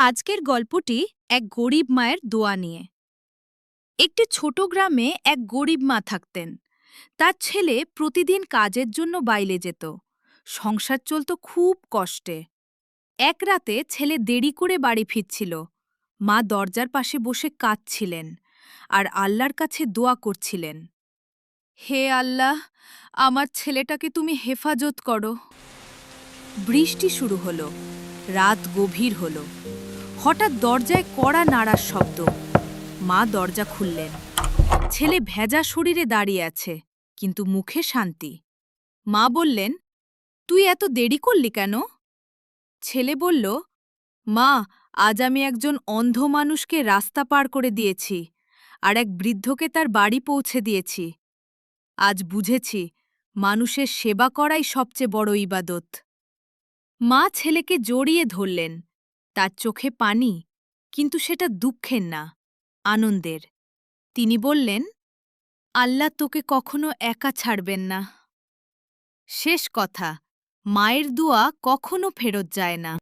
আজকের গল্পটি এক গরিব মায়ের দোয়া নিয়ে। একটি ছোট গ্রামে এক গরিব মা থাকতেন। তার ছেলে প্রতিদিন কাজের জন্য বাইরে যেত। সংসার চলত খুব কষ্টে। এক রাতে ছেলে দেরি করে বাড়ি ফিরছিল। মা দরজার পাশে বসে কাঁদছিলেন আর আল্লাহর কাছে দোয়া করছিলেন। হে আল্লাহ, আমার ছেলেটাকে তুমি হেফাজত করো। বৃষ্টি শুরু হলো। রাত গভীর হলো। হঠাৎ দরজায় কড়া নাড়ার শব্দ। মা দরজা খুললেন। ছেলে ভেজা শরীরে দাঁড়িয়ে আছে, কিন্তু মুখে শান্তি। মা বললেন, তুই এত দেরি করলি কেন? ছেলে বলল, মা, আজ আমি একজন অন্ধ মানুষকে রাস্তা পার করে দিয়েছি আর এক বৃদ্ধকে তার বাড়ি পৌঁছে দিয়েছি। আজ বুঝেছি, মানুষের সেবা করাই সবচেয়ে বড় ইবাদত। মা ছেলেকে জড়িয়ে ধরলেন। তার চোখে পানি, কিন্তু সেটা দুঃখের না, আনন্দের। তিনি বললেন, আল্লাহ তোকে কখনো একা ছাড়বেন না। শেষ কথা, মায়ের দোয়া কখনো ফেরত যায় না।